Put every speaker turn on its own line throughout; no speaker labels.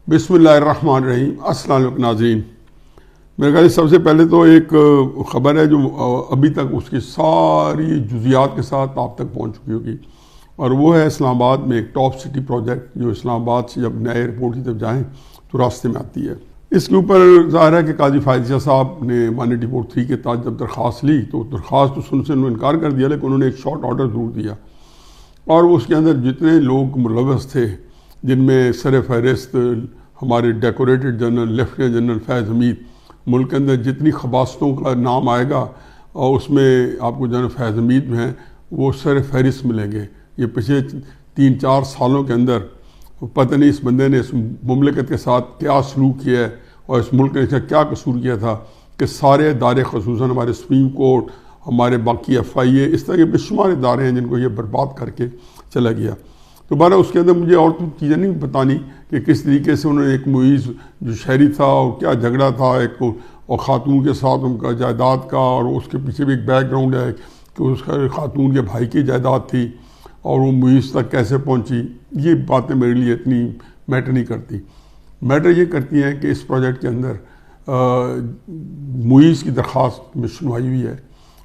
بسم اللہ الرحمن الرحیم۔ السلام علیکم ناظرین، میرے خیال سب سے پہلے تو ایک خبر ہے جو ابھی تک اس کی ساری جزیات کے ساتھ آپ تک پہنچ چکی ہوگی، اور وہ ہے اسلام آباد میں ایک ٹاپ سٹی پروجیکٹ جو اسلام آباد سے جب نئے ایئرپورٹ کی طرف جائیں تو راستے میں آتی ہے۔ اس کے اوپر ظاہر ہے کہ قاضی فائز شاہ صاحب نے مانیٹری بورڈ 3 کے تحت جب درخواست لی تو درخواست تو سننے سے انہوں نے انکار کر دیا، لیکن انہوں نے ایک شارٹ آرڈر ضرور دیا، اور اس کے اندر جتنے لوگ ملوث تھے جن میں سر فہرست ہمارے ڈیکوریٹڈ جنرل لیفٹیننٹ جنرل فیض حمید، ملک کے اندر جتنی خباستوں کا نام آئے گا اور اس میں آپ کو جنرل فیض حمید جو ہیں وہ سر فہرست ملیں گے۔ یہ پچھلے 3-4 سالوں کے اندر پتہ نہیں اس بندے نے اس مملکت کے ساتھ کیا سلوک کیا ہے اور اس ملک نے اس کا کیا قصور کیا تھا کہ سارے ادارے، خصوصاً ہمارے سپریم کورٹ، ہمارے باقی FIA، اس طرح کے بے شمار ادارے ہیں جن کو یہ برباد کر کے چلا گیا۔ دوبارہ اس کے اندر مجھے اور تو چیزیں نہیں بتانی کہ کس طریقے سے انہوں نے ایک معیز جو شہری تھا اور کیا جھگڑا تھا ایک اور خاتون کے ساتھ ان کا جائیداد کا، اور اس کے پیچھے بھی ایک بیک گراؤنڈ ہے کہ اس کا خاتون کے بھائی کی جائیداد تھی اور وہ معیز تک کیسے پہنچی۔ یہ باتیں میرے لیے اتنی میٹر نہیں کرتی، میٹر یہ کرتی ہیں کہ اس پروجیکٹ کے اندر معیز کی درخواست میں سنوائی ہوئی ہے،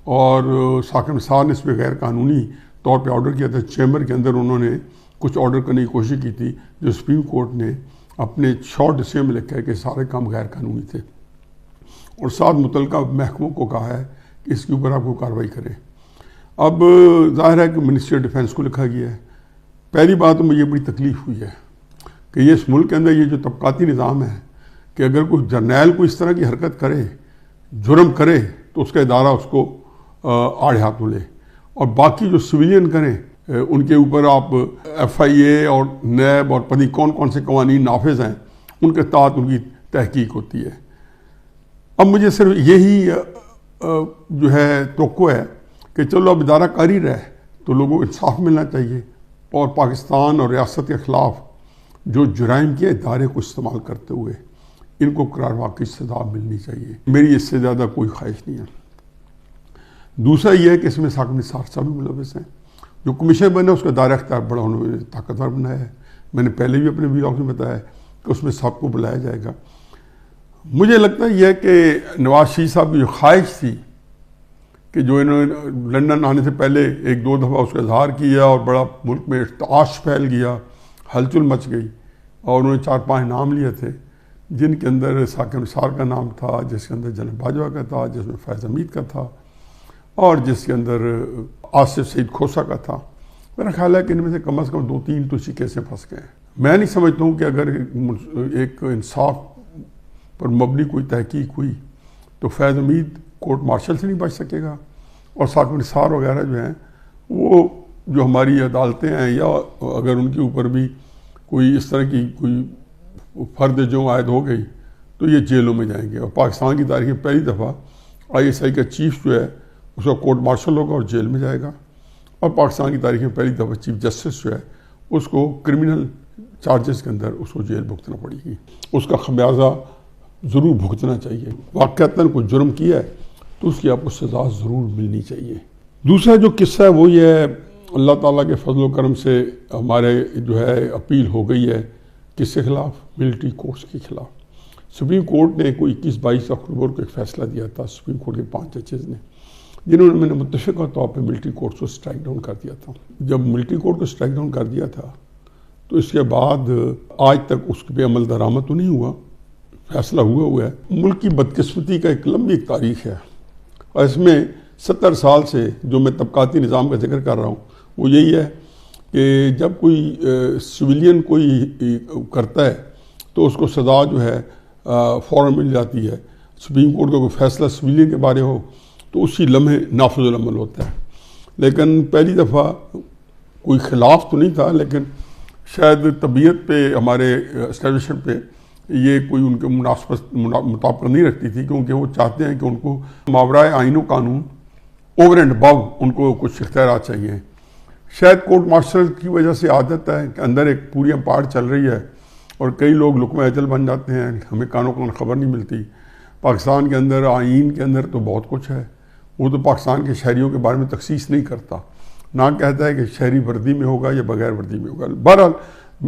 اور ساکن نثار نے اس پہ غیر قانونی طور پہ آرڈر کیا تھا۔ چیمبر کے اندر انہوں نے کچھ آرڈر کرنے کی کوشش کی تھی جو سپریم کورٹ نے اپنے شارٹ ڈسیزن میں لکھا ہے کہ سارے کام غیر قانونی تھے، اور ساتھ متعلقہ محکموں کو کہا ہے کہ اس کے اوپر آپ کو کارروائی کریں۔ اب ظاہر ہے کہ منسٹری آف ڈیفینس کو لکھا گیا ہے۔ پہلی بات تو مجھے بڑی تکلیف ہوئی ہے کہ یہ اس ملک کے اندر یہ جو طبقاتی نظام ہے کہ اگر کوئی جرنیل کو اس طرح کی حرکت کرے، جرم کرے، تو اس کا ادارہ اس کو آڑے ہاتھوں لے، اور باقی جو سویلین کریں ان کے اوپر آپ FIA اور نیب اور پتہ کون کون سے قوانین نافذ ہیں ان کے تحت ان کی تحقیق ہوتی ہے۔ اب مجھے صرف یہی جو ہے توقع ہے کہ چلو اب ادارہ کر ہی رہے تو لوگوں کو انصاف ملنا چاہیے، اور پاکستان اور ریاست کے خلاف جو جرائم کے ادارے کو استعمال کرتے ہوئے ان کو قرار واقعی سزا ملنی چاہیے۔ میری اس سے زیادہ کوئی خواہش نہیں ہے۔ دوسرا یہ ہے کہ اس میں ساکن نثار صاحب بھی ملوث ہیں۔ جو کمیشن بنا اس کا دائرہ اختیار بڑا انہوں نے طاقتور بنایا ہے۔ میں نے پہلے بھی اپنے ویلاگ میں بتایا ہے کہ اس میں سب کو بلایا جائے گا۔ مجھے لگتا ہے یہ کہ نواز شریف صاحب کی جو خواہش تھی کہ جو انہوں نے لندن آنے سے پہلے 1-2 دفعہ اس کا اظہار کیا اور بڑا ملک میں ارتعاش پھیل گیا، ہلچل مچ گئی، اور انہوں نے 4-5 نام لیے تھے جن کے اندر ساکن نثار کا نام تھا، جس کے اندر جنرل باجوہ کا تھا، جس میں فیض حمید کا تھا، اور جس کے اندر آصف سعید کھوسہ کا تھا۔ میرا خیال ہے کہ ان میں سے کم از کم 2-3 تو اسی کیسے پھنس گئے ہیں۔ میں نہیں سمجھتا ہوں کہ اگر ایک انصاف پر مبنی کوئی تحقیق ہوئی تو فیض حمید کورٹ مارشل سے نہیں بچ سکے گا، اور ساکن نثار وغیرہ جو ہیں وہ جو ہماری عدالتیں ہیں یا اگر ان کے اوپر بھی کوئی اس طرح کی کوئی فرد جو عائد ہو گئی تو یہ جیلوں میں جائیں گے، اور پاکستان کی تاریخ میں پہلی دفعہ ISI کا چیف جو ہے اس کا کورٹ مارشل ہوگا اور جیل میں جائے گا، اور پاکستان کی تاریخ میں پہلی دفعہ چیف جسٹس جو ہے اس کو کرمنل چارجز کے اندر اس کو جیل بھگتنا پڑے گی۔ اس کا خمیازہ ضرور بھگتنا چاہیے۔ واقعتاً کوئی جرم کیا ہے تو اس کی آپ کو سزا ضرور ملنی چاہیے۔ دوسرا جو قصہ ہے وہ یہ ہے، اللہ تعالیٰ کے فضل و کرم سے ہمارے جو ہے اپیل ہو گئی ہے کس کے خلاف؟ ملٹری کورٹس کے خلاف۔ سپریم کورٹ نے کوئی 21-22 اکتوبر کو ایک فیصلہ دیا تھا، سپریم کورٹ کے 5 ججز نے، جنہوں نے میں نے متفقہ طور پہ ملٹری کورٹ کو اسٹرائک ڈاؤن کر دیا تھا۔ جب ملٹری کورٹ کو اسٹرائک ڈاؤن کر دیا تھا تو اس کے بعد آج تک اس پہ عمل درآمد تو نہیں ہوا، فیصلہ ہوا ہے۔ ملک کی بدقسمتی کا ایک لمبی تاریخ ہے، اور اس میں 70 سال سے جو میں طبقاتی نظام کا ذکر کر رہا ہوں وہ یہی ہے کہ جب کوئی سویلین کوئی کرتا ہے تو اس کو سزا جو ہے فوراً مل جاتی ہے۔ سپریم کورٹ کا کوئی فیصلہ سویلین کے بارے ہو تو اسی لمحے نافذ العمل ہوتا ہے، لیکن پہلی دفعہ کوئی خلاف تو نہیں تھا، لیکن شاید طبیعت پہ ہمارے اسٹیبلشمنٹ پہ یہ کوئی ان کے مطابقت نہیں رکھتی تھی، کیونکہ وہ چاہتے ہیں کہ ان کو ماورائے آئین و قانون اوور اینڈ ابو ان کو کچھ اختیارات چاہیے۔ شاید کورٹ مارشل کی وجہ سے عادت ہے کہ اندر ایک پوری امپائر چل رہی ہے اور کئی لوگ لقمہ اجل بن جاتے ہیں، ہمیں کانوں کان خبر نہیں ملتی۔ پاکستان کے اندر آئین کے اندر تو بہت کچھ ہے، وہ تو پاکستان کے شہریوں کے بارے میں تخصیص نہیں کرتا، نہ کہتا ہے کہ شہری وردی میں ہوگا یا بغیر وردی میں ہوگا۔ بہرحال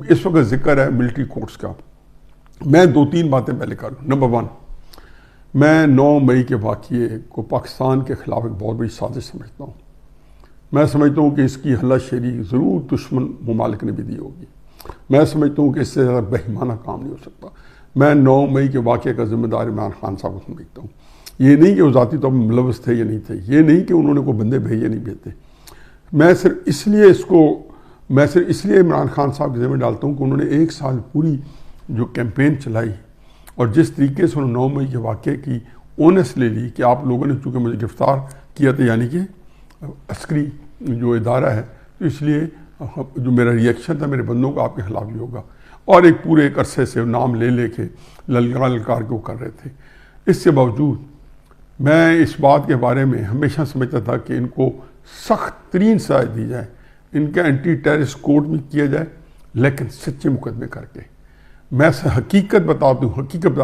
اس وقت ذکر ہے ملٹری کورٹس کا۔ میں 2-3 باتیں پہلے کروں. نمبر 1، میں 9 مئی کے واقعے کو پاکستان کے خلاف ایک بہت بڑی سازش سمجھتا ہوں. میں سمجھتا ہوں کہ اس کی ہلہ شیری ضرور دشمن ممالک نے بھی دی ہوگی. میں سمجھتا ہوں کہ اس سے زیادہ بہیمانہ کام نہیں ہو سکتا. میں 9 مئی کے واقعے کا ذمہ دار عمران خان صاحب کو سمجھتا ہوں. یہ نہیں کہ وہ ذاتی طور پر ملوث تھے یا نہیں تھے، یہ نہیں کہ انہوں نے کوئی بندے بھیجے یا نہیں بھیجتے. میں صرف اس لیے عمران خان صاحب کے ذمہ ڈالتا ہوں کہ انہوں نے 1 سال پوری جو کیمپین چلائی اور جس طریقے سے انہوں نے 9 مئی کے واقعے کی اونس لے لی کہ آپ لوگوں نے چونکہ مجھے گرفتار کیا تھا، یعنی کہ عسکری جو ادارہ ہے، تو اس لیے جو میرا ریئیکشن تھا میرے بندوں کو آپ کے خلاف بھی ہوگا. اور ایک پورے عرصے سے نام لے کے للکار کے وہ کر رہے تھے. اس کے باوجود میں اس بات کے بارے میں ہمیشہ سمجھتا تھا کہ ان کو سخت ترین سزا دی جائے، ان کا اینٹی ٹیررسٹ کوڈ بھی کیا جائے، لیکن سچے مقدمے کر کے. میں حقیقت بتا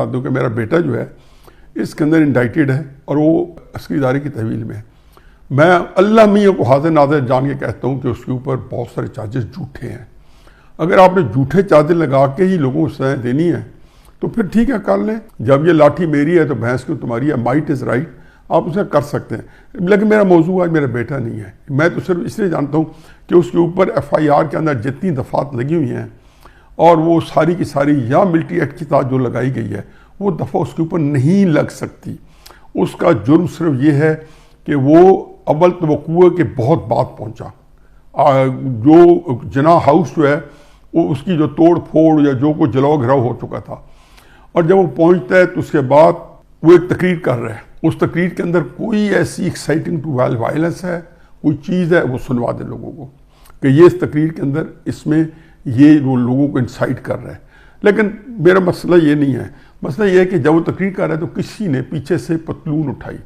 دوں کہ میرا بیٹا جو ہے اس کے اندر انڈائٹیڈ ہے اور وہ عسکری ادارے کی تحویل میں ہے. میں اللہ میاں کو حاضر ناظر جان کے کہتا ہوں کہ اس کے اوپر بہت سارے چارجز جھوٹے ہیں. اگر آپ نے جھوٹے چارجز لگا کے ہی لوگوں کو سزائیں دینی ہے تو پھر ٹھیک ہے، کر لیں. جب یہ لاٹھی میری ہے تو بھینس کیوں تمہاری ہے، مائٹ از رائٹ، آپ اسے کر سکتے ہیں. لیکن میرا موضوع آج میرا بیٹا نہیں ہے. میں تو صرف اس لیے جانتا ہوں کہ اس کے اوپر FIR کے اندر جتنی دفعات لگی ہوئی ہیں اور وہ ساری کی ساری یا ملٹری ایکٹ کی تحت جو لگائی گئی ہے وہ دفعہ اس کے اوپر نہیں لگ سکتی. اس کا جرم صرف یہ ہے کہ وہ اول توقع کے بہت بات پہنچا. جو جناح ہاؤس جو ہے وہ اس کی جو توڑ پھوڑ یا جو کوئی جلاؤ گھراؤ ہو چکا تھا، اور جب وہ پہنچتا ہے تو اس کے بعد وہ ایک تقریر کر رہے ہیں. اس تقریر کے اندر کوئی ایسی ایکسائٹنگ ٹو وائلنس ہے، کوئی چیز ہے، وہ سنوا دے لوگوں کو کہ یہ اس تقریر کے اندر اس میں یہ وہ لوگوں کو انسائٹ کر رہا ہے. لیکن میرا مسئلہ یہ نہیں ہے. مسئلہ یہ ہے کہ جب وہ تقریر کر رہا ہے تو کسی نے پیچھے سے پتلون اٹھائی.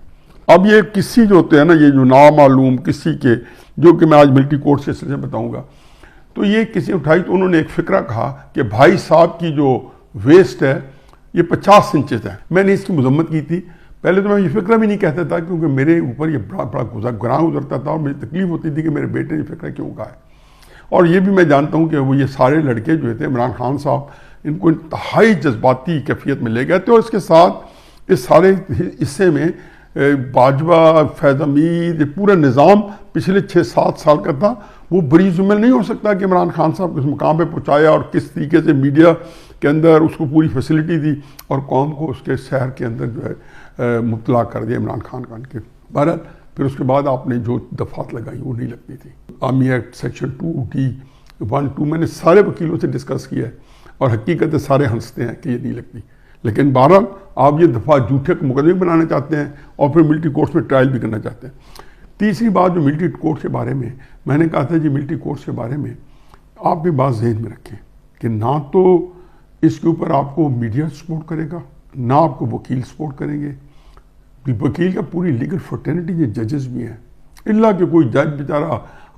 اب یہ کسی جو ہوتے ہیں نا، یہ جو نامعلوم کسی کے، جو کہ میں آج ملٹری کورٹ کے سلسلے میں بتاؤں گا، تو یہ کسی نے اٹھائی تو انہوں نے ایک فقرہ کہا کہ بھائی صاحب کی جو ویسٹ ہے یہ 50 انچز ہے. میں نے اس کی مذمت کی تھی. پہلے تو میں یہ فقرہ بھی نہیں کہتا تھا کیونکہ میرے اوپر یہ بڑا گناہ گزرتا تھا اور مجھے تکلیف ہوتی تھی کہ میرے بیٹے نے یہ فقرہ کیوں کہا ہے. اور یہ بھی میں جانتا ہوں کہ وہ یہ سارے لڑکے جو تھے عمران خان صاحب ان کو انتہائی جذباتی کیفیت میں لے گئے تھے. اور اس کے ساتھ اس سارے حصے میں باجوہ، فیض حمید، یہ پورا نظام پچھلے 6-7 سال کا تھا. وہ بری ذمہ نہیں ہو سکتا کہ عمران خان صاحب کس مقام پہ پہنچایا اور کس طریقے سے میڈیا کے اندر اس کو پوری فیسلٹی دی اور قوم کو اس کے شہر کے اندر جو ہے مبتلا کر دیا عمران خان کے. بہرحال پھر اس کے بعد آپ نے جو دفعات لگائی وہ نہیں لگتی تھی. آرمی ایکٹ سیکشن 2D1-2 میں نے سارے وکیلوں سے ڈسکس کیا ہے اور حقیقت ہے سارے ہنستے ہیں کہ یہ نہیں لگتی. لیکن بہرحال آپ یہ دفعہ جھوٹے مقدمے بنانا چاہتے ہیں اور پھر ملٹری کورٹس میں ٹرائل بھی کرنا چاہتے ہیں. تیسری بات جو ملٹری کورٹ کے بارے میں نے کہا تھا جی ملٹری کورٹس کے بارے میں آپ بھی بات ذہن میں رکھیں کہ نہ تو اس کے اوپر آپ کو میڈیا سپورٹ کرے گا، نہ آپ کو وکیل سپورٹ کریں گے. وکیل کا پوری لیگل فرٹرنیٹی یہ ججز بھی ہیں، اللہ کہ کوئی جج بیچارہ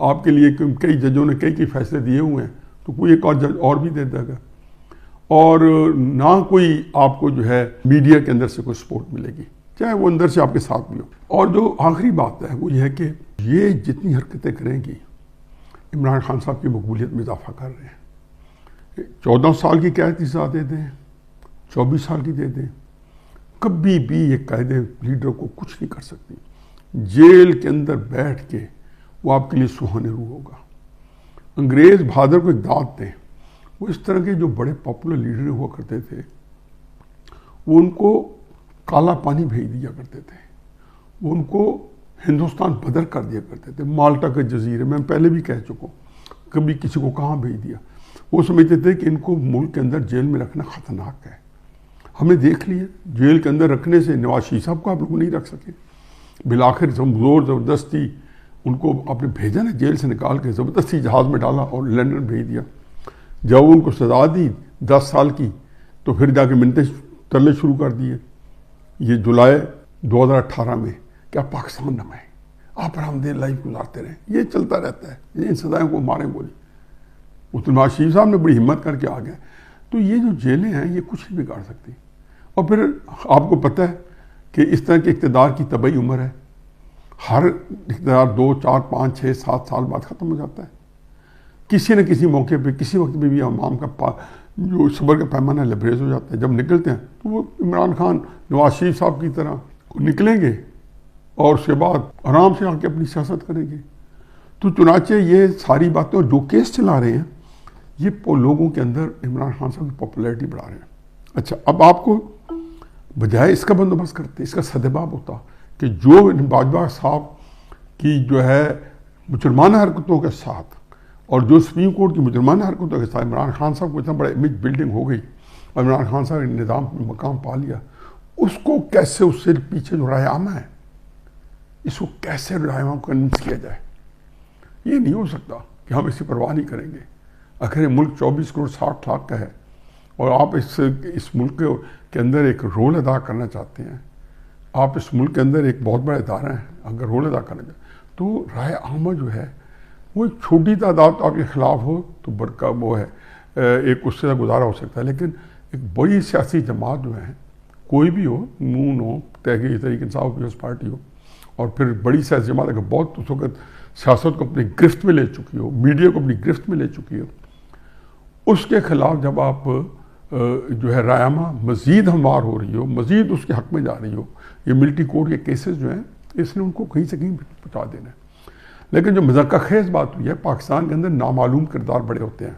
آپ کے لیے کئی ججوں نے کئی فیصلے دیے ہوئے ہیں تو کوئی ایک اور جج اور بھی دے دے گا. اور نہ کوئی آپ کو جو ہے میڈیا کے اندر سے کوئی سپورٹ ملے گی، چاہے وہ اندر سے آپ کے ساتھ بھی ہو. اور جو آخری بات ہے وہ یہ ہے کہ یہ جتنی حرکتیں کریں گی عمران خان صاحب کی مقبولیت میں اضافہ کر رہے ہیں. 14 سال کی قید کی سزا دے دیں، 24 سال کی دے دیں، کبھی بھی ایک قائد لیڈر کو کچھ نہیں کر سکتی. جیل کے اندر بیٹھ کے وہ آپ کے لیے سہانے روح ہوگا. انگریز بہادر کو ایک داد دیں. وہ اس طرح کے جو بڑے پاپولر لیڈر ہوا کرتے تھے وہ ان کو کالا پانی بھیج دیا کرتے تھے، وہ ان کو ہندوستان بدر کر دیا کرتے تھے. مالٹا کے جزیرے میں پہلے بھی کہہ چکا ہوں، کبھی کسی کو کہاں بھیج دیا. وہ سمجھتے تھے کہ ان کو ملک کے اندر جیل میں رکھنا خطرناک ہے. ہم نے دیکھ لیا جیل کے اندر رکھنے سے نواز شریف صاحب کو آپ لوگ نہیں رکھ سکے. بالآخر زور زبردستی ان کو آپ نے بھیجا نا، جیل سے نکال کے زبردستی جہاز میں ڈالا اور لندن بھیج دیا. جب ان کو سزا دی 10 سال کی تو پھر جا کے منتیں ترلے شروع کر دیے. یہ جولائی 2018 میں کہ آپ پاکستان نہ آئیں، آپ آرامدہ لائف گزارتے رہیں. یہ چلتا رہتا ہے، ان سزائیں کو ماریں گولی. نواز شریف صاحب نے بڑی ہمت کر کے آ گئے. تو یہ جو جیلیں ہیں یہ کچھ نہیں بگاڑ سکتی. اور پھر آپ کو پتہ ہے کہ اس طرح کے اقتدار کی طبعی عمر ہے. ہر اقتدار 2, 4, 5, 6, 7 سال بعد ختم ہو جاتا ہے. کسی نہ کسی موقع پہ کسی وقت پہ بھی امام کا جو صبر کا پیمانہ لبریز ہو جاتا ہے. جب نکلتے ہیں تو وہ عمران خان نواز شریف صاحب کی طرح نکلیں گے اور اس کے بعد آرام سے آ کے اپنی سیاست کریں گے. تو چنانچہ یہ ساری باتیں اور جو کیس چلا رہے ہیں یہ لوگوں کے اندر عمران خان صاحب کی پاپولیرٹی بڑھا رہے ہیں. اچھا اب آپ کو بجائے اس کا بندوبست کرتے اس کا سدباب ہوتا کہ جو باجوہ صاحب کی جو ہے مجرمانہ حرکتوں کے ساتھ اور جو سپریم کورٹ کی مجرمانہ حرکتوں کے ساتھ عمران خان صاحب کو اتنا بڑا امیج بلڈنگ ہو گئی اور عمران خان صاحب نے نظام مقام پا لیا, اس کو کیسے اس سے پیچھے جو رائے عامہ ہے اس کو کیسے رائے عامہ کو کنونس کیا جائے. یہ نہیں ہو سکتا کہ ہم اس کی پرواہ نہیں کریں گے. آخر یہ ملک 24 کروڑ 60 لاکھ کا ہے اور آپ اس ملک کے اندر ایک رول ادا کرنا چاہتے ہیں. آپ اس ملک کے اندر ایک بہت بڑا ادارہ ہے, اگر رول ادا کرنا چاہتے ہیں تو رائے عامہ جو ہے وہ ایک چھوٹی تعداد آپ کے خلاف ہو تو برقع وہ ہے ایک اس سے گزارا ہو سکتا ہے, لیکن ایک بڑی سیاسی جماعت جو ہے کوئی بھی ہو, نون ہو, تحریک انصاف پیپلز پارٹی ہو, اور پھر بڑی سیاسی جماعت اگر بہت اس وقت سیاست کو اپنی گرفت میں لے چکی ہو, میڈیا کو اپنی گرفت میں لے چکی ہو, اس کے خلاف جب آپ جو ہے رائے عامہ مزید ہموار ہو رہی ہو, مزید اس کے حق میں جا رہی ہو, یہ ملٹری کورٹ کے کیسز جو ہیں اس نے ان کو کہیں سے کہیں پہنچا دینا ہے. لیکن جو مذاق خیز بات ہوئی ہے پاکستان کے اندر نامعلوم کردار بڑے ہوتے ہیں,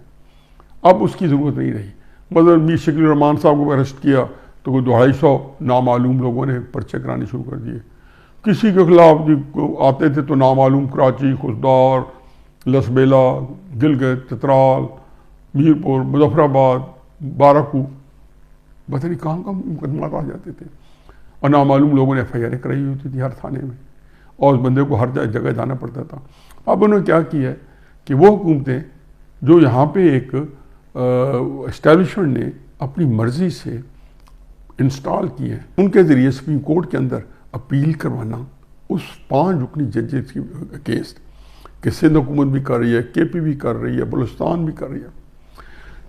اب اس کی ضرورت نہیں رہی. مثلا میر شکیل الرحمان صاحب کو اریسٹ کیا تو کوئی 250 نامعلوم لوگوں نے پرچے کرانے شروع کر دیے. کسی کے خلاف آتے تھے تو نامعلوم کراچی, خضدار, لسبیلا, گلگت, چترال, میرپور, مظفر آباد, بارہکو, پتہ نہیں کہاں کہاں مقدمات آ جاتے تھے اور نامعلوم لوگوں نے FIR کرائی ہوتی تھی ہر تھانے میں اور اس بندے کو ہر جگہ جانا پڑتا تھا. اب انہوں نے کیا کیا ہے کہ وہ حکومتیں جو یہاں پہ ایک اسٹیبلشمنٹ نے اپنی مرضی سے انسٹال کی ہیں, ان کے ذریعے سپریم کورٹ کے اندر اپیل کروانا اس 5 رکنی ججز کی اگینسٹ کہ سندھ حکومت بھی کر رہی ہے, KP بھی کر رہی ہے, بلوچستان بھی کر رہی ہے.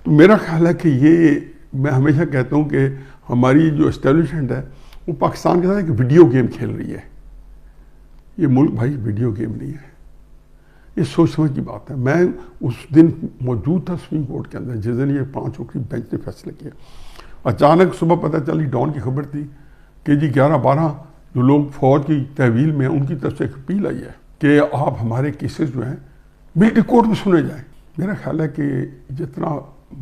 تو میرا خیال ہے کہ یہ میں ہمیشہ کہتا ہوں کہ ہماری جو اسٹیبلشمنٹ ہے وہ پاکستان کے ساتھ ایک ویڈیو گیم کھیل رہی ہے. یہ ملک بھائی ویڈیو گیم نہیں ہے, یہ سوچ سمجھ کی بات ہے. میں اس دن موجود تھا سپریم کورٹ کے اندر جس دن یہ 5 رکنی بینچ نے فیصلہ کیا. اچانک صبح پتہ چلی, ڈان کی خبر تھی کہ جی 11-12 جو لوگ فوج کی تحویل میں ان کی طرف سے ایک اپیل آئی ہے کہ آپ ہمارے کیسز جو ہیں ملٹری کورٹ میں سنے جائیں. میرا خیال ہے کہ جتنا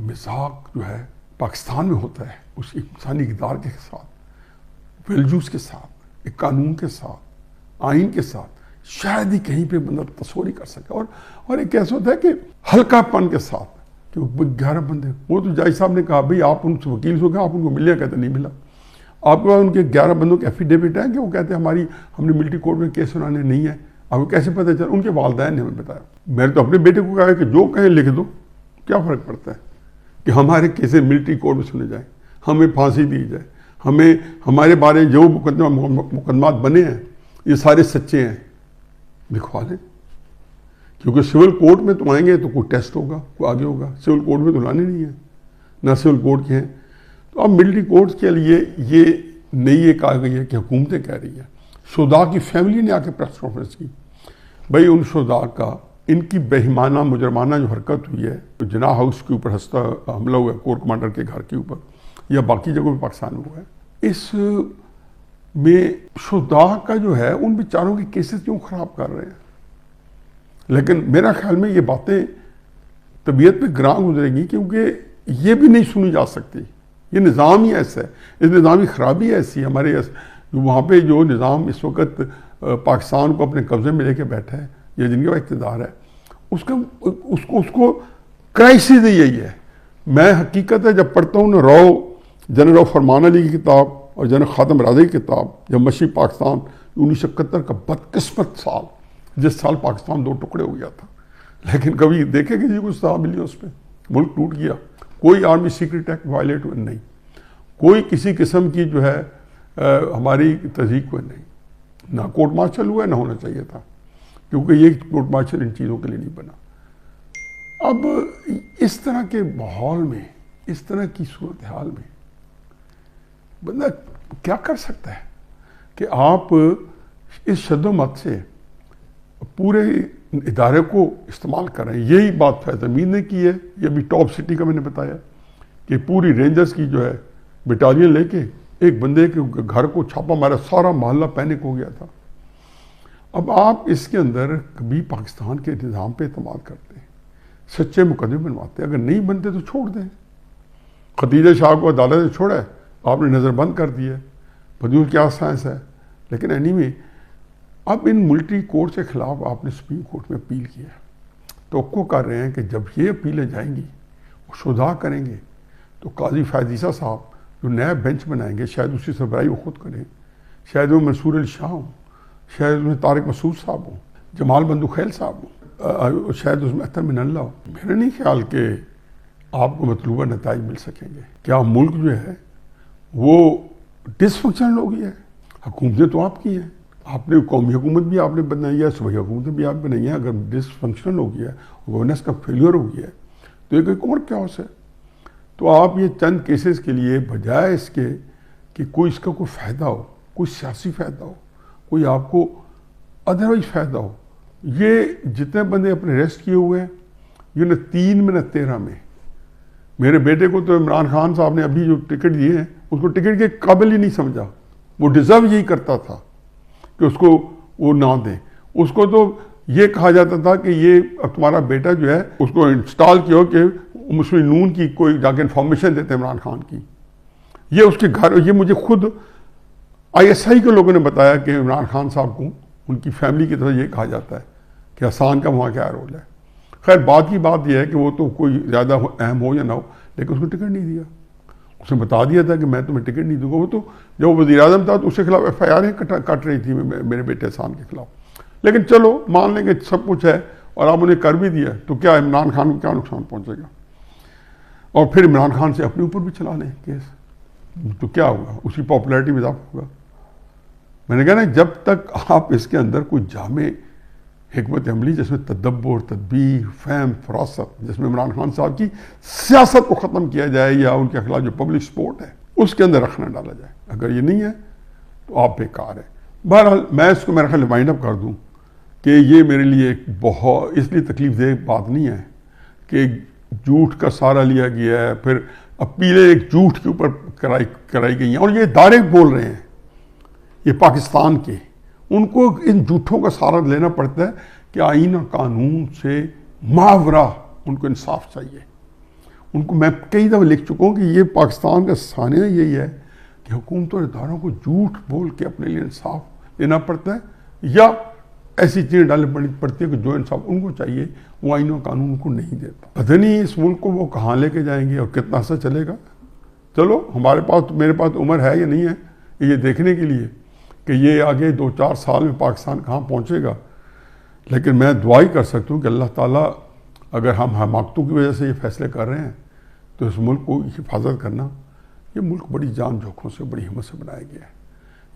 مذاق جو ہے پاکستان میں ہوتا ہے اس انسانی اقدار کے ساتھ, ویلیوز کے ساتھ, ایک قانون کے ساتھ, آئین کے ساتھ, شاید ہی کہیں پہ بندہ تصور ہی کر سکے. اور ایک ایسا ہوتا ہے کہ ہلکا پن کے ساتھ کہ 11 بندے, وہ تو جج صاحب نے کہا بھئی آپ ان سے وکیل سے کہا آپ ان کو ملے, کہتے نہیں ملا. آپ کے پاس ان کے 11 بندوں کے ایفیڈیوٹ ہے کہ وہ کہتے ہیں ہم نے ملٹری کورٹ میں کیس سنانے نہیں ہے. آپ کو کیسے پتہ چلا؟ ان کے والدین نے ہمیں بتایا. میں نے تو اپنے بیٹے کو کہا کہ جو کہیں لکھ دو, کیا فرق پڑتا ہے کہ ہمارے کیسے ملٹری کورٹ میں سنے جائیں, ہمیں پھانسی دی جائے, ہمیں ہمارے بارے جو مقدمات بنے ہیں یہ سارے سچے ہیں, لکھوا لیں. کیونکہ سول کورٹ میں تو آئیں گے تو کوئی ٹیسٹ ہوگا, کوئی آگے ہوگا. سول کورٹ میں تو لانے نہیں ہیں, نہ سول کورٹ کے ہیں. تو اب ملٹری کورٹ کے لیے یہ نہیں یہ کہا گئی ہے کہ حکومتیں کہہ رہی ہیں. شہداء کی فیملی نے آ کے پریس کانفرنس کی, بھائی ان شہداء کا ان کی بےایمانہ مجرمانہ جو حرکت ہوئی ہے, تو جناح ہاؤس کے اوپر ہستہ حملہ ہوا ہے, کور کمانڈر کے گھر کے اوپر یا باقی جگہوں پہ پاکستان میں ہوا ہے, اس میں شہداء کا جو ہے ان بیچاروں کے کیسز کیوں خراب کر رہے ہیں؟ لیکن میرا خیال میں یہ باتیں طبیعت پہ گراں گزرے گی کیونکہ یہ بھی نہیں سنی جا سکتی. یہ نظام ہی ایسا ہے, اس نظام کی خرابی ایسی ہے. ہمارے وہاں پہ جو نظام اس وقت پاکستان کو اپنے قبضے میں لے کے بیٹھا ہے یا جن کے پاس اقتدار ہے اس کو کرائسس یہی ہے. میں حقیقت ہے جب پڑھتا ہوں نا جنرل فرمان علی کی کتاب اور جنرل خاتم رازی کی کتاب, جب مشرق پاکستان 1971 کا بدقسمت سال, جس سال پاکستان 2 ٹکڑے ہو گیا تھا, لیکن کبھی دیکھے کہ جی کچھ صاحب ملی اس پہ, ملک ٹوٹ گیا, کوئی آرمی سیکرٹ ایکٹ وائلیٹ ہوئے نہیں, کوئی کسی قسم کی جو ہے ہماری تہذیب کو نہیں, نہ کورٹ مارشل ہوا ہے, نہ ہونا چاہیے تھا, کیونکہ یہ کورٹ مارشل ان چیزوں کے لیے نہیں بنا. اب اس طرح کے ماحول میں, اس طرح کی صورتحال میں بندہ کیا کر سکتا ہے کہ آپ اس شد و مت سے پورے ادارے کو استعمال کر رہے ہیں. یہی بات فیض امین نے کی ہے, یہ بھی ٹاپ سٹی کا میں نے بتایا, کہ پوری رینجرز کی جو ہے بٹالین لے کے ایک بندے کے گھر کو چھاپا مارا، سارا محلہ پینک ہو گیا تھا۔ اب آپ اس کے اندر کبھی پاکستان کے نظام پہ اعتماد کرتے ہیں، سچے مقدمے بنواتے ہیں، اگر نہیں بنتے تو چھوڑ دیں۔ ختیجہ شاہ کو عدالت نے چھوڑا ہے، آپ نے نظر بند کر دی ہے، بدول کیا سائنس ہے۔ لیکن اینی اب ان ملٹری کورٹ کے خلاف آپ نے سپریم کورٹ میں اپیل کیا ہے، توقع کر رہے ہیں کہ جب یہ اپیلیں جائیں گی وہ شدہ کریں گے تو قاضی فیاض عیسیٰ صاحب جو نیا بینچ بنائیں گے، شاید اسی سربراہی وہ خود کریں، شاید وہ منصور علی شاہ ہوں، شاید اس میں طارق مسعود صاحب ہوں، جمال بندوخیل صاحب ہوں، شاید اس میں اطہر من اللہ ہو۔ میرا نہیں خیال کہ آپ کو مطلوبہ نتائج مل سکیں گے۔ کیا ملک جو ہے وہ ڈس فنکشنل ہو گیا ہے؟ حکومتیں تو آپ کی ہیں، آپ نے قومی حکومت بھی آپ نے بنائی ہے، صوبائی حکومتیں بھی آپ بنائی ہیں، اگر ڈس فنکشنل ہو گیا ہے، گورننس کا فیلئر ہو گیا ہے تو یہ ایک اور کیوس ہے۔ تو آپ یہ چند کیسز کے لیے بجائے اس کے کہ کوئی اس کا کوئی فائدہ ہو، کوئی سیاسی فائدہ ہو، کوئی آپ کو ادروائز فائدہ ہو، یہ جتنے بندے اپنے ریسٹ کیے ہوئے ہیں یہ نہ 3 میں نہ 13 میں، میرے بیٹے کو تو عمران خان صاحب نے ابھی جو ٹکٹ دیے ہیں اس کو ٹکٹ کے قابل ہی نہیں سمجھا، وہ ڈیزرو یہی کرتا تھا کہ اس کو وہ نہ دیں۔ اس کو تو یہ کہا جاتا تھا کہ یہ اب تمہارا بیٹا جو ہے اس کو انسٹال کیا ہو کہ مسلم نون کی کوئی جا کے انفارمیشن دیتے عمران خان کی، یہ اس کے گھر، یہ مجھے خود ISI کے لوگوں نے بتایا کہ عمران خان صاحب کو ان کی فیملی کی طرف یہ کہا جاتا ہے کہ حسان کا وہاں کیا رول ہے۔ خیر بات کی بات یہ ہے کہ وہ تو کوئی زیادہ اہم ہو یا نہ ہو، لیکن اس کو ٹکٹ نہیں دیا، اس نے بتا دیا تھا کہ میں تمہیں ٹکٹ نہیں دوں گا۔ وہ تو جب وہ وزیر اعظم تھا تو اس کے خلاف FIR کٹ رہی تھی میرے بیٹے حسان کے خلاف، لیکن چلو مان لیں کہ سب کچھ ہے اور آپ انہیں کر بھی دیا تو کیا عمران خان کو کیا نقصان پہنچے گا؟ اور پھر عمران خان سے اپنے اوپر بھی چلا لیں کیس تو کیا ہوگا؟ اس کی پاپولیرٹی میں اضافہ ہوگا۔ میں نے کہا نا جب تک آپ اس کے اندر کوئی جامع حکمت عملی جس میں تدبر، تدبیر، فہم، فراست، جس میں عمران خان صاحب کی سیاست کو ختم کیا جائے یا ان کے خلاف جو پبلک سپورٹ ہے اس کے اندر رکھنا ڈالا جائے، اگر یہ نہیں ہے تو آپ بیکار ہے۔ بہرحال میں اس کو میرا خیال وائنڈ اپ کر دوں کہ یہ میرے لیے ایک بہت اس لیے تکلیف دہ بات نہیں ہے کہ جھوٹ کا سہارا لیا گیا ہے، پھر اپیلیں ایک جھوٹ کے اوپر کرائی گئی ہیں، اور یہ ادارے بول رہے ہیں یہ پاکستان کے، ان کو ان جھوٹوں کا سہارا لینا پڑتا ہے کہ آئین اور قانون سے ماورا ان کو انصاف چاہیے۔ ان کو میں کئی دفعہ لکھ چکا ہوں کہ یہ پاکستان کا سانحہ یہی ہے کہ حکومت اور اداروں کو جھوٹ بول کے اپنے لیے انصاف لینا پڑتا ہے، یا ایسی چیزیں ڈالنی پڑتی ہے کہ جو انصاف ان کو چاہیے وہ آئین و قانون کو نہیں دیتا۔ پتہ نہیں اس ملک کو وہ کہاں لے کے جائیں گے اور کتنا عرصہ چلے گا۔ چلو میرے پاس عمر ہے یا نہیں ہے یہ دیکھنے کے لیے کہ یہ آگے 2-4 سال میں پاکستان کہاں پہنچے گا، لیکن میں دعا ہی کر سکتا ہوں کہ اللہ تعالیٰ اگر ہم حماقتوں کی وجہ سے یہ فیصلے کر رہے ہیں تو اس ملک کو حفاظت کرنا، یہ ملک بڑی جان جوکھوں سے، بڑی ہمت سے بنایا گیا ہے۔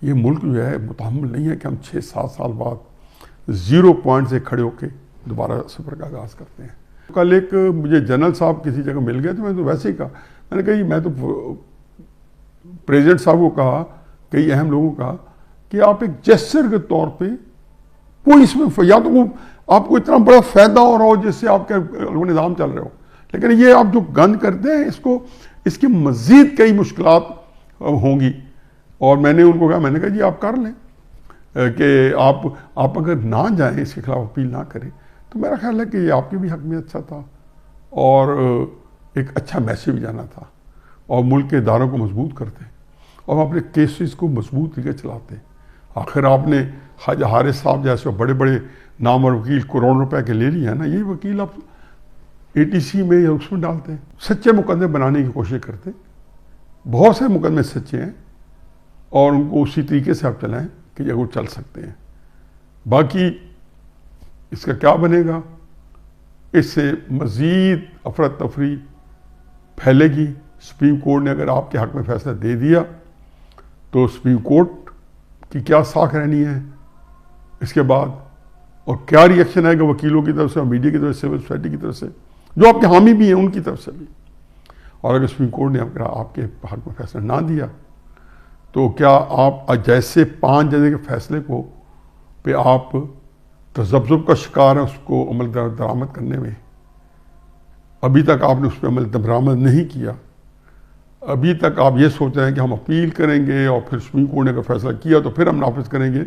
یہ ملک جو ہے متحمل نہیں ہے کہ ہم 6-7 سال بعد 0 پوائنٹ سے کھڑے ہو کے دوبارہ سفر کا آغاز کرتے ہیں۔ کل ایک مجھے جنرل صاحب کسی جگہ مل گئے تو میں تو ویسے ہی کہا، میں نے کہا جی میں تو پریزیڈنٹ صاحب کو کہا، کئی اہم لوگوں کو کہا کہ آپ ایک جیسچر کے طور پہ کوئی اس میں یا تو وہ آپ کو اتنا بڑا فائدہ ہو رہا ہو جس سے آپ کا نظام چل رہے ہو، لیکن یہ آپ جو گند کرتے ہیں اس کی مزید کئی مشکلات ہوں گی۔ اور میں نے ان کو کہا، میں نے کہا جی آپ کر لیں کہ آپ اگر نہ جائیں اس کے خلاف اپیل نہ کریں تو میرا خیال ہے کہ یہ آپ کے بھی حق میں اچھا تھا اور ایک اچھا میسیج بھی جانا تھا، اور ملک کے اداروں کو مضبوط کرتے اور اپنے کیسز کو مضبوط طریقے چلاتے۔ آخر آپ نے حاج حارث صاحب جیسے بڑے بڑے نامور وکیل کروڑوں روپے کے لے لیے ہیں نا، یہی وکیل آپ ATC میں یا اس میں ڈالتے ہیں، سچے مقدمے بنانے کی کوشش کرتے۔ بہت سے مقدمے سچے ہیں اور ان کو اسی طریقے سے آپ چلائیں کہ یہ وہ چل سکتے ہیں۔ باقی اس کا کیا بنے گا، اس سے مزید افراتفری پھیلے گی۔ سپریم کورٹ نے اگر آپ کے حق میں فیصلہ دے دیا تو سپریم کورٹ کی کیا ساکھ رہنی ہے اس کے بعد، اور کیا ری ایکشن آئے گا وکیلوں کی طرف سے اور میڈیا کی طرف سے، سول سوسائٹی کی طرف سے، جو آپ کے حامی بھی ہیں ان کی طرف سے بھی۔ اور اگر سپریم کورٹ نے آپ کے حق میں فیصلہ نہ دیا تو کیا آپ جیسے 5 ججوں کے فیصلے کو پہ آپ تذبذب کا شکار ہیں، اس کو عمل درآمد کرنے میں ابھی تک آپ نے اس پہ عمل درآمد نہیں کیا، ابھی تک آپ یہ سوچ رہے ہیں کہ ہم اپیل کریں گے اور پھر سپریم کورٹ نے اگر فیصلہ کیا تو پھر ہم نافذ کریں گے،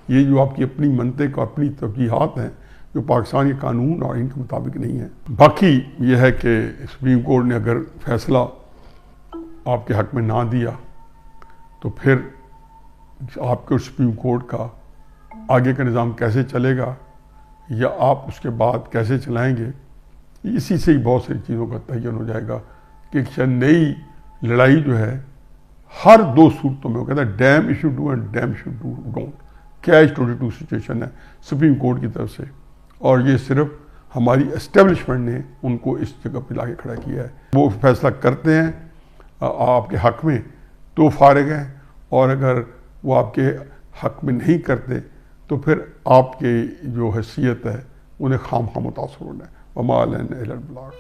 یہ جو آپ کی اپنی منطق اور اپنی توجیہات ہیں جو پاکستان کے قانون اور ان کے مطابق نہیں ہیں۔ باقی یہ ہے کہ سپریم کورٹ نے اگر فیصلہ آپ کے حق میں نہ دیا تو پھر آپ کے سپریم کورٹ کا آگے کا نظام کیسے چلے گا یا آپ اس کے بعد کیسے چلائیں گے، اسی سے ہی بہت ساری چیزوں کا تعین ہو جائے گا کہ ایک نئی لڑائی جو ہے ہر دو صورتوں میں، وہ کہتا ہے damned if you do and damned if you do don't, catch 22 situation ہے سپریم کورٹ کی طرف سے، اور یہ صرف ہماری اسٹیبلشمنٹ نے ان کو اس جگہ پہ لا کے کھڑا کیا ہے۔ وہ فیصلہ کرتے ہیں آپ کے حق میں تو فارغ ہیں، اور اگر وہ آپ کے حق میں نہیں کرتے تو پھر آپ کی جو حیثیت ہے انہیں خام خواہ متاثر ہونا ہے۔ وما علینا الا البلاغ۔